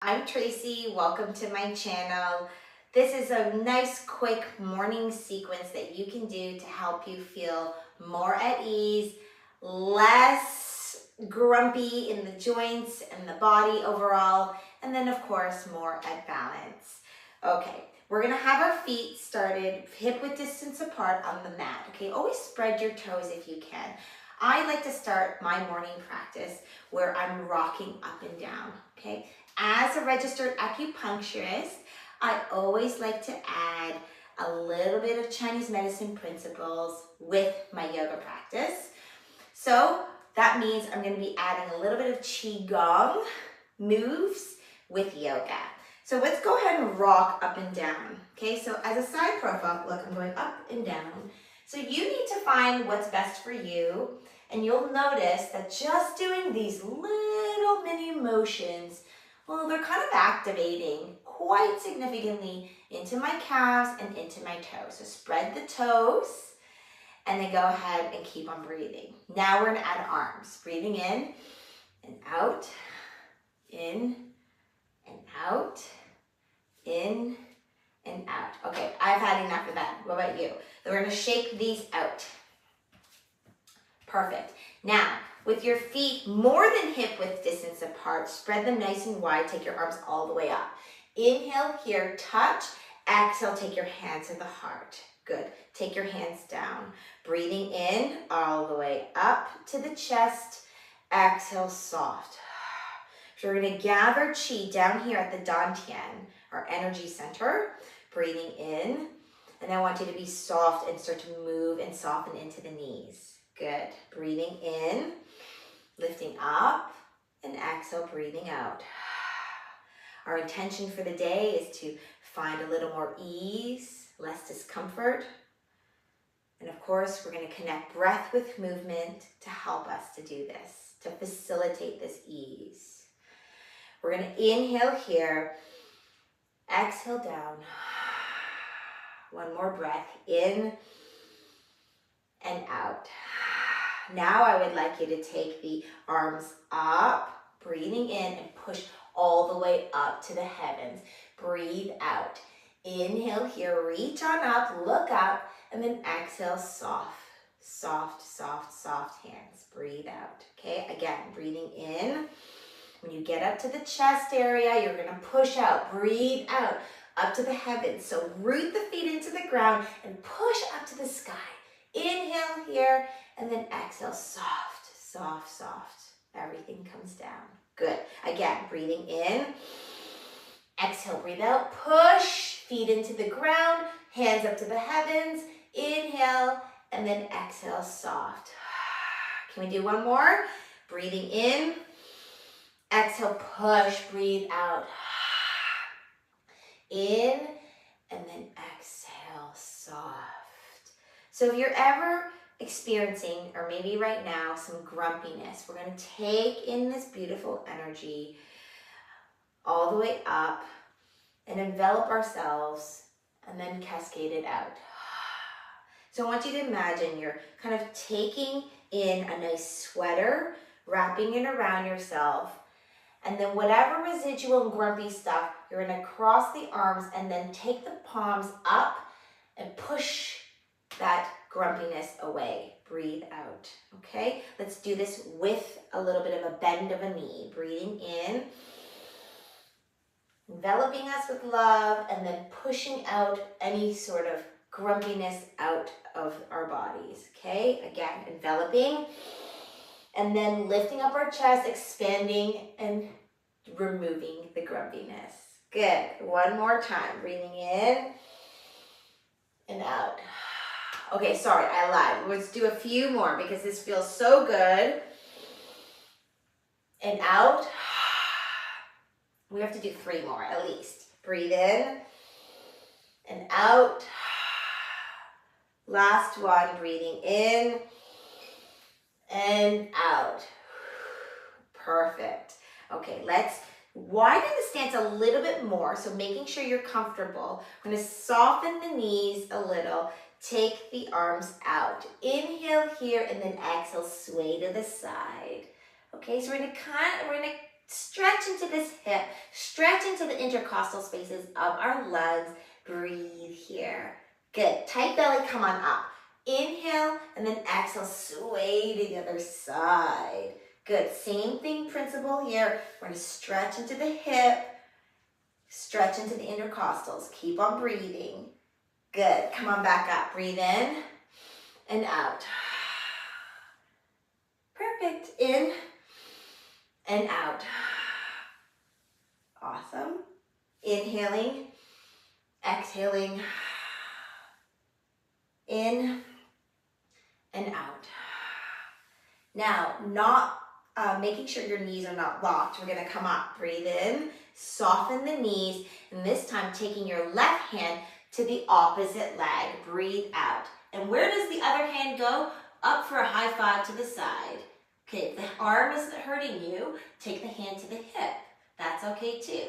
I'm Tracy, welcome to my channel. This is a nice quick morning sequence that you can do to help you feel more at ease, less grumpy in the joints and the body overall, and then of course more at balance. Okay, we're gonna have our feet started hip width distance apart on the mat. Okay, always spread your toes if you can. I like to start my morning practice where I'm rocking up and down, okay? As a registered acupuncturist, I always like to add a little bit of Chinese medicine principles with my yoga practice. So that means I'm going to be adding a little bit of qigong moves with yoga. So let's go ahead and rock up and down. Okay, so as a side profile, look, I'm going up and down. So you need to find what's best for you, and you'll notice that just doing these little mini motions, well, they're kind of activating quite significantly into my calves and into my toes. So spread the toes and then go ahead and keep on breathing. Now we're gonna add arms. Breathing in and out, in and out, in and out. Okay, I've had enough of that. What about you? Then we're gonna shake these out. Perfect. Now, with your feet more than hip width distance apart, spread them nice and wide. Take your arms all the way up. Inhale here, touch. Exhale, take your hands to the heart. Good. Take your hands down. Breathing in all the way up to the chest. Exhale, soft. So we're going to gather chi down here at the dantian, our energy center. Breathing in. And I want you to be soft and start to move and soften into the knees. Good. Breathing in, lifting up, and exhale, breathing out. Our intention for the day is to find a little more ease, less discomfort. And of course, we're going to connect breath with movement to help us to do this, to facilitate this ease. We're going to inhale here, exhale down. One more breath, in and out. Now I would like you to take the arms up, breathing in and push all the way up to the heavens. Breathe out. Inhale here, reach on up, look up, and then exhale, soft, soft, soft, soft hands. Breathe out. Okay, again, breathing in. When you get up to the chest area, you're gonna push out, breathe out, up to the heavens. So root the feet into the ground and push up to the sky. Inhale here, and then exhale, soft, soft, soft. Everything comes down. Good. Again, breathing in. Exhale, breathe out. Push feet into the ground, hands up to the heavens. Inhale, and then exhale, soft. Can we do one more? Breathing in. Exhale, push, breathe out. In, and then exhale, soft. So if you're ever experiencing, or maybe right now, some grumpiness, we're going to take in this beautiful energy all the way up and envelop ourselves and then cascade it out. So I want you to imagine you're kind of taking in a nice sweater, wrapping it around yourself, and then whatever residual and grumpy stuff, you're going to cross the arms and then take the palms up and push that grumpiness away. Breathe out. Okay, let's do this with a little bit of a bend of a knee. Breathing in, enveloping us with love, and then pushing out any sort of grumpiness out of our bodies. Okay, again, enveloping, and then lifting up our chest, expanding, and removing the grumpiness. Good. One more time. Breathing in and out. Okay, sorry, I lied. Let's do a few more because this feels so good. And out. We have to do 3 more at least. Breathe in and out. Last one, breathing in and out. Perfect. Okay, let's widen the stance a little bit more. So making sure you're comfortable. We're going to soften the knees a little. Take the arms out. Inhale here and then exhale, sway to the side. Okay, so we're gonna Stretch into this hip, stretch into the intercostal spaces of our legs. Breathe here. Good. Tight belly, come on up. Inhale, and then exhale, sway to the other side. Good. Same thing, principle here. We're going to stretch into the hip, stretch into the intercostals. Keep on breathing. Good. Come on back up. Breathe in and out. Perfect. In and out. Awesome. Inhaling, exhaling, in and out. Now, making sure your knees are not locked. We're going to come up. Breathe in, soften the knees, and this time taking your left hand to the opposite leg. Breathe out. And where does the other hand go? Up for a high five to the side. Okay, if the arm isn't hurting you, take the hand to the hip. That's okay too.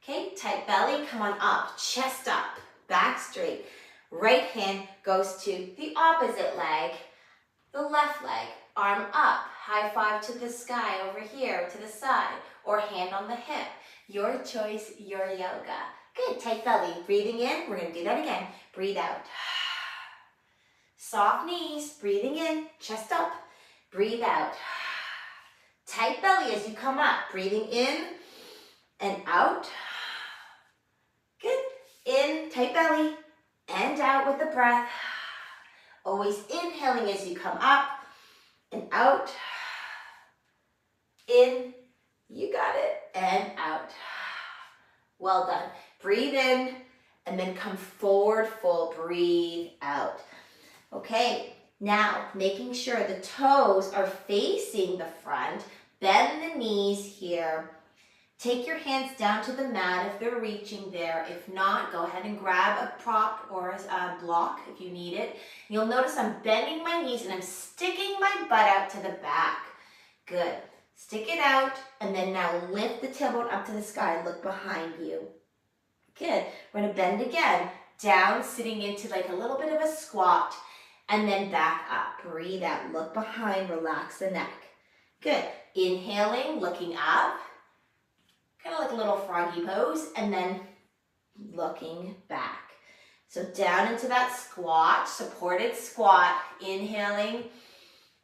Okay, tight belly, come on up, chest up, back straight. Right hand goes to the opposite leg, the left leg, arm up, high five to the sky over here, to the side, or hand on the hip. Your choice, your yoga. Good, tight belly, breathing in, we're gonna do that again. Breathe out. Soft knees, breathing in, chest up, breathe out. Tight belly as you come up, breathing in and out. Good. In, tight belly, and out with the breath. Always inhaling as you come up and out. In, you got it, and out. Well done. Breathe in and then come forward full. Breathe out. Okay, now making sure the toes are facing the front. Bend the knees here. Take your hands down to the mat if they're reaching there. If not, go ahead and grab a prop or a block if you need it. You'll notice I'm bending my knees and I'm sticking my butt out to the back. Good. Stick it out and then now lift the tailbone up to the sky. Look behind you. Good. We're going to bend again. Down, sitting into like a little bit of a squat and then back up. Breathe out. Look behind. Relax the neck. Good. Inhaling, looking up. Kind of like a little froggy pose, and then looking back. So down into that squat, supported squat, inhaling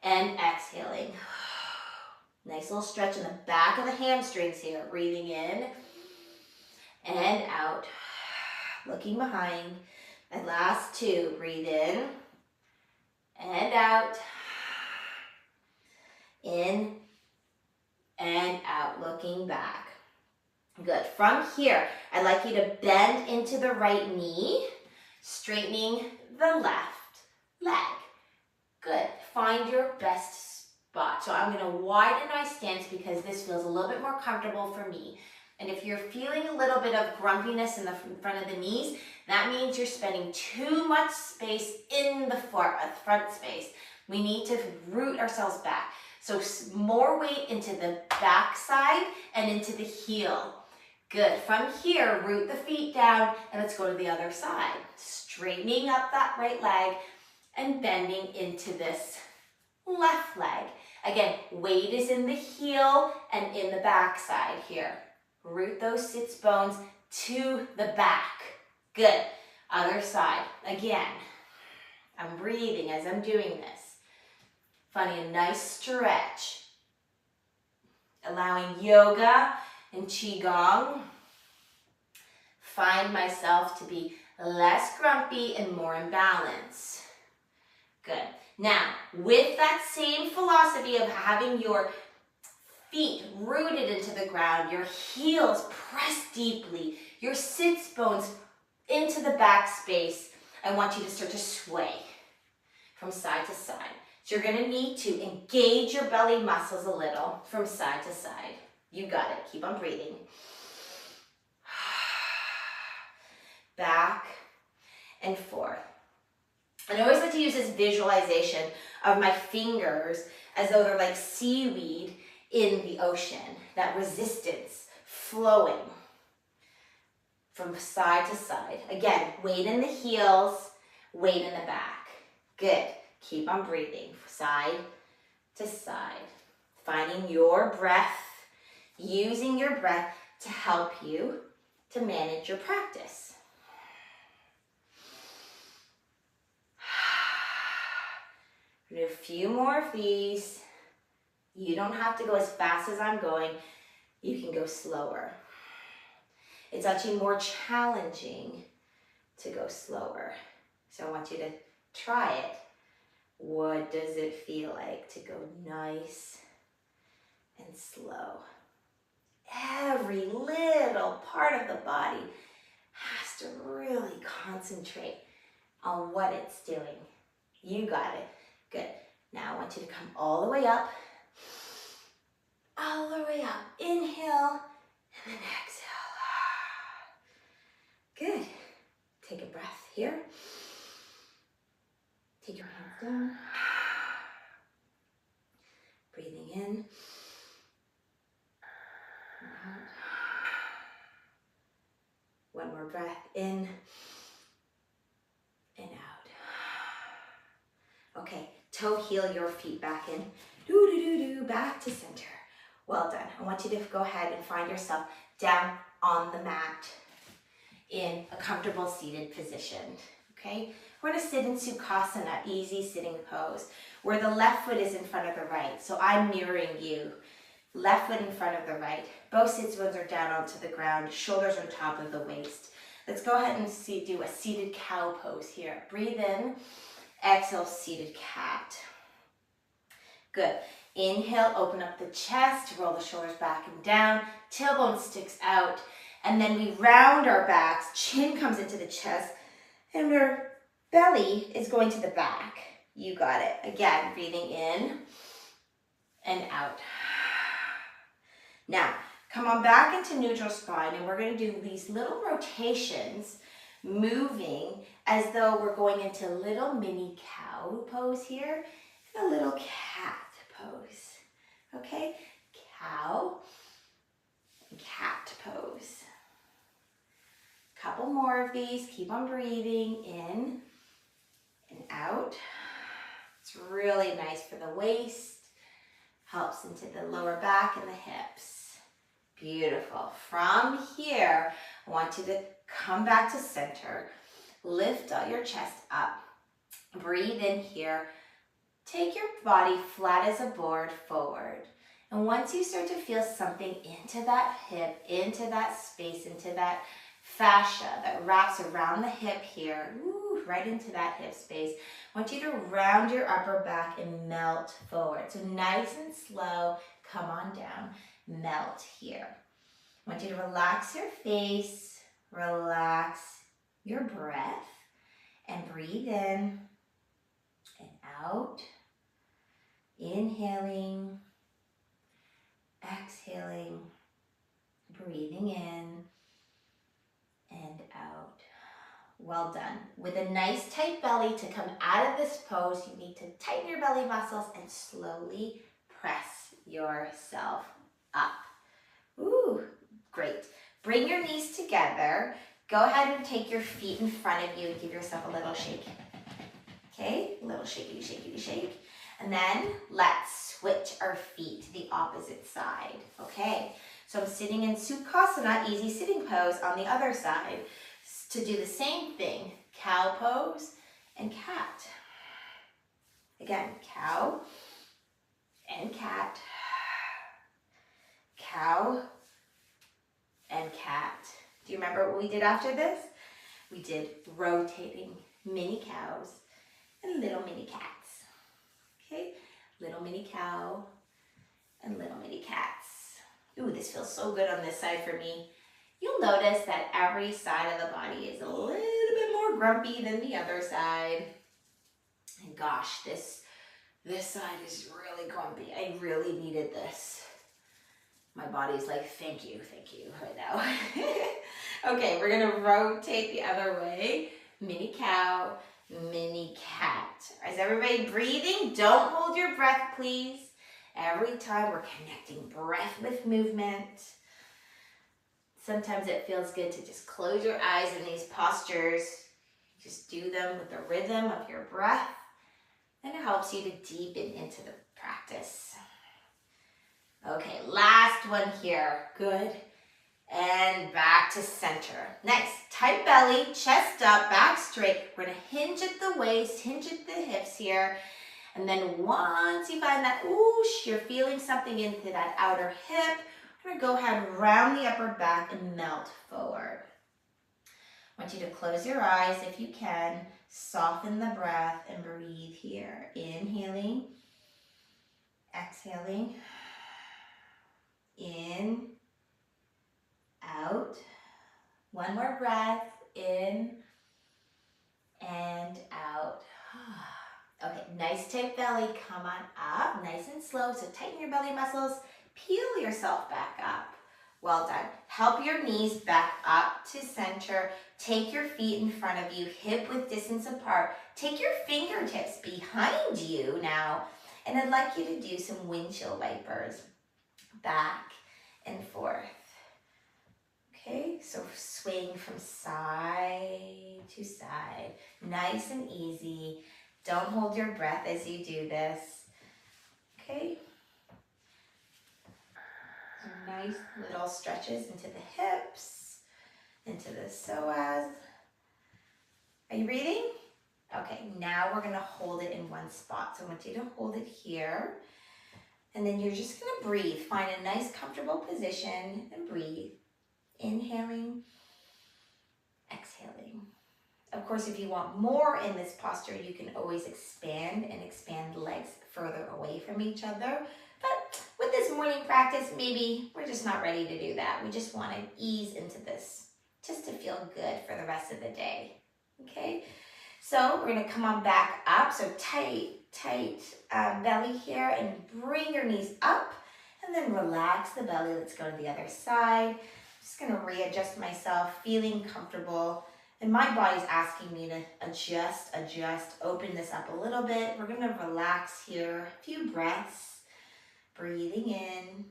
and exhaling. Nice little stretch in the back of the hamstrings here. Breathing in and out. Looking behind. And last two, breathe in and out. In and out, looking back. Good. From here, I'd like you to bend into the right knee, straightening the left leg. Good. Find your best spot. So I'm going to widen my stance because this feels a little bit more comfortable for me. And if you're feeling a little bit of grumpiness in the front of the knees, that means you're spending too much space in the front space. We need to root ourselves back. So more weight into the back side and into the heel. Good. From here, root the feet down and let's go to the other side. Straightening up that right leg and bending into this left leg. Again, weight is in the heel and in the back side here. Root those sits bones to the back. Good. Other side. Again, I'm breathing as I'm doing this. Finding a nice stretch. Allowing yoga and qigong. Find myself to be less grumpy and more in balance. Good. Now, with that same philosophy of having your feet rooted into the ground, your heels pressed deeply, your sits bones into the back space, I want you to start to sway from side to side. So you're going to need to engage your belly muscles a little from side to side. You got it. Keep on breathing. Back and forth. And I always like to use this visualization of my fingers as though they're like seaweed in the ocean. That resistance flowing from side to side. Again, weight in the heels, weight in the back. Good. Keep on breathing. Side to side. Finding your breath using your breath to help you to manage your practice. Do a few more of these. You don't have to go as fast as I'm going. You can go slower. It's actually more challenging to go slower. So I want you to try it. What does it feel like to go nice and slow? Every little part of the body has to really concentrate on what it's doing. You got it. Good. Now I want you to come all the way up. All the way up. Inhale and then exhale. Good. Take a breath here. Take your hands down. Breathing in. And out. One more breath in and out. Okay, toe heel your feet back in. Do, back to center. Well done. I want you to go ahead and find yourself down on the mat in a comfortable seated position, okay? We're gonna sit in Sukhasana, easy sitting pose, where the left foot is in front of the right. So I'm mirroring you. Left foot in front of the right. Both sits bones are down onto the ground, shoulders on top of the waist. Let's go ahead and do a seated cow pose here. Breathe in, exhale, seated cat. Good. Inhale, open up the chest, roll the shoulders back and down, tailbone sticks out, and then we round our backs, chin comes into the chest, and our belly is going to the back. You got it. Again, breathing in and out. Now, come on back into neutral spine, and we're going to do these little rotations, moving as though we're going into a little mini cow pose here, and a little cat pose. Okay? Cow and cat pose. Couple more of these. Keep on breathing in and out. It's really nice for the waist. Helps into the lower back and the hips. Beautiful. From here, I want you to come back to center. Lift out your chest up. Breathe in here. Take your body flat as a board forward. And once you start to feel something into that hip, into that space, into that fascia that wraps around the hip here, ooh, right into that hip space, I want you to round your upper back and melt forward. So nice and slow, come on down, melt here. I want you to relax your face, relax your breath, and breathe in and out. Inhaling, exhaling, breathing in and out. Well done. With a nice tight belly to come out of this pose, you need to tighten your belly muscles and slowly press yourself up. Ooh, great. Bring your knees together. Go ahead and take your feet in front of you and give yourself a little shake. Okay, a little shakey, shakey, shake. And then let's switch our feet to the opposite side. Okay, so I'm sitting in Sukhasana, easy sitting pose on the other side. To do the same thing, cow pose and cat. Again, cow and cat. Cow and cat. Do you remember what we did after this? We did rotating mini cows and little mini cats. Okay, little mini cow and little mini cats. Ooh, this feels so good on this side for me. You'll notice that every side of the body is a little bit more grumpy than the other side. And gosh, this side is really grumpy. I really needed this. My body's like, thank you right now. Okay, we're gonna rotate the other way. Mini cow, mini cat. Is everybody breathing? Don't hold your breath, please. Every time we're connecting breath with movement. Sometimes it feels good to just close your eyes in these postures. Just do them with the rhythm of your breath. And it helps you to deepen into the practice. Okay, last one here. Good. And back to center. Nice. Tight belly, chest up, back straight. We're going to hinge at the waist, hinge at the hips here. And then once you find that whoosh, you're feeling something into that outer hip, we're going to go ahead and round the upper back and melt forward. I want you to close your eyes if you can. Soften the breath and breathe here. Inhaling, exhaling, in, out. One more breath, in and out. Okay, nice tight belly, come on up, nice and slow. So tighten your belly muscles, peel yourself back up. Well done. Help your knees back up to center. Take your feet in front of you, hip width distance apart. Take your fingertips behind you now, and I'd like you to do some windshield wipers. Back and forth. Okay, so swing from side to side. Nice and easy. Don't hold your breath as you do this. Okay. Some nice little stretches into the hips, into the psoas. Are you breathing? Okay, now we're gonna hold it in one spot. So I want you to hold it here. And then you're just gonna breathe. Find a nice comfortable position and breathe. Inhaling, exhaling. Of course, if you want more in this posture, you can always expand the legs further away from each other. But with this morning practice, maybe we're just not ready to do that. We just want to ease into this just to feel good for the rest of the day. Okay, so we're going to come on back up. So tight belly here, and bring your knees up and then relax the belly. Let's go to the other side. Just going to readjust myself, feeling comfortable. And my body's asking me to adjust, open this up a little bit. We're going to relax here. A few breaths. Breathing in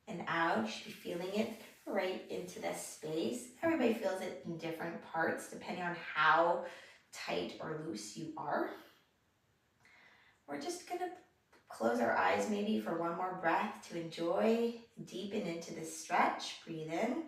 and out. You should be feeling it right into this space. Everybody feels it in different parts depending on how tight or loose you are. We're just going to close our eyes maybe for one more breath to enjoy, deepen into this stretch. Breathe in.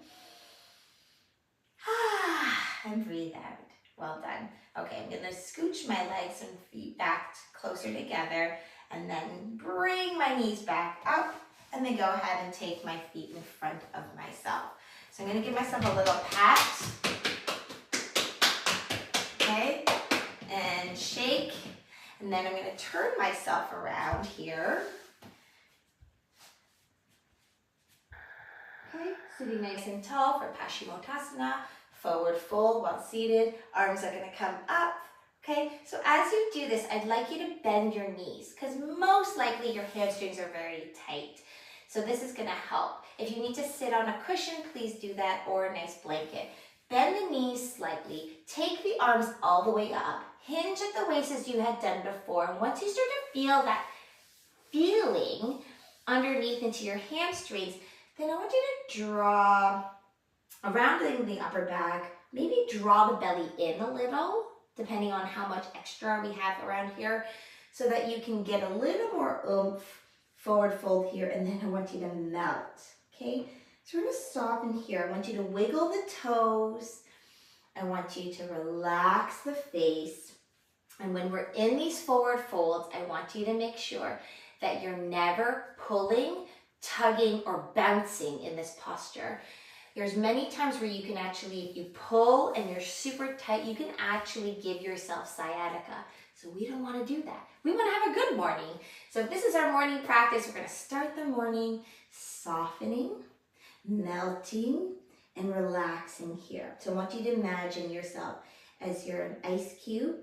And breathe out. Well done. Okay, I'm going to scooch my legs and feet back closer together, and then bring my knees back up, and then go ahead and take my feet in front of myself. So I'm going to give myself a little pat. Okay, and shake. And then I'm going to turn myself around here. Okay, sitting nice and tall for Paschimottanasana. Forward fold while seated. Arms are going to come up. Okay, so as you do this, I'd like you to bend your knees because most likely your hamstrings are very tight. So this is going to help. If you need to sit on a cushion, please do that, or a nice blanket. Bend the knees slightly. Take the arms all the way up. Hinge at the waist as you had done before. And once you start to feel that feeling underneath into your hamstrings, then I want you to draw around the upper back. Maybe draw the belly in a little, depending on how much extra we have around here, so that you can get a little more oomph. Forward fold here, and then I want you to melt. Okay, so we're going to soften here. I want you to wiggle the toes. I want you to relax the face. And when we're in these forward folds, I want you to make sure that you're never pulling, tugging, or bouncing in this posture. There's many times where you can actually, if you pull and you're super tight, you can actually give yourself sciatica. So we don't want to do that. We want to have a good morning. So if this is our morning practice, we're going to start the morning softening, melting, and relaxing here. So I want you to imagine yourself as you're an ice cube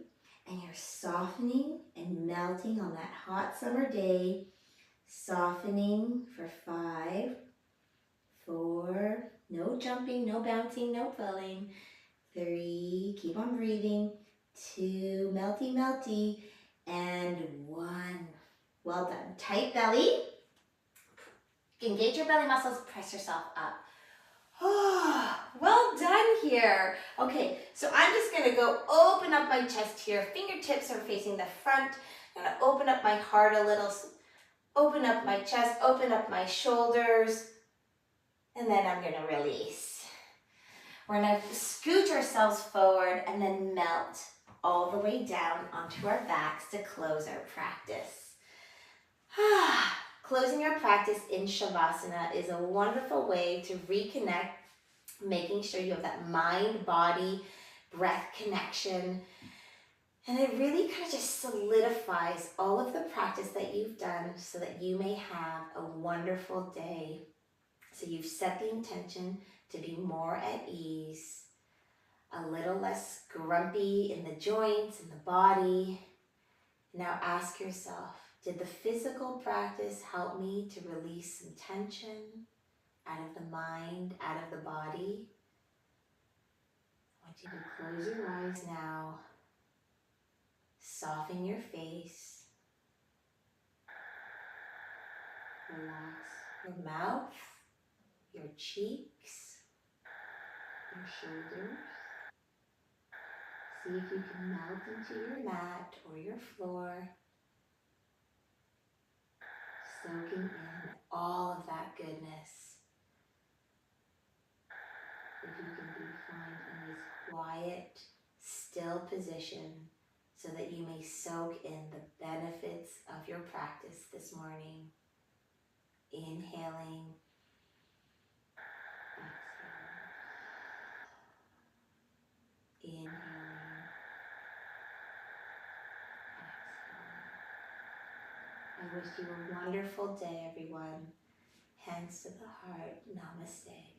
and you're softening and melting on that hot summer day. Softening for 5, 4, no jumping, no bouncing, no pulling. 3, keep on breathing. 2, melty, melty. And 1. Well done. Tight belly. Engage your belly muscles, press yourself up. Oh, well done here. Okay, so I'm just gonna go open up my chest here. Fingertips are facing the front. I'm gonna open up my heart a little. open up my chest, open up my shoulders, and then I'm gonna release. We're gonna scoot ourselves forward and then melt all the way down onto our backs to close our practice. Closing your practice in Shavasana is a wonderful way to reconnect, making sure you have that mind, body, breath connection. And it really kind of just solidifies all of the practice that you've done so that you may have a wonderful day. So you've set the intention to be more at ease, a little less grumpy in the joints and the body. Now ask yourself, did the physical practice help me to release some tension out of the mind, out of the body? I want you to close your eyes now. Soften your face. Relax your mouth, your cheeks, your shoulders. See if you can melt into your mat or your floor, soaking in all of that goodness. If you can find a nice quiet, still position so that you may soak in the benefits of your practice this morning. Inhaling, exhaling, inhaling, exhaling. I wish you a wonderful day, everyone. Hands to the heart. Namaste.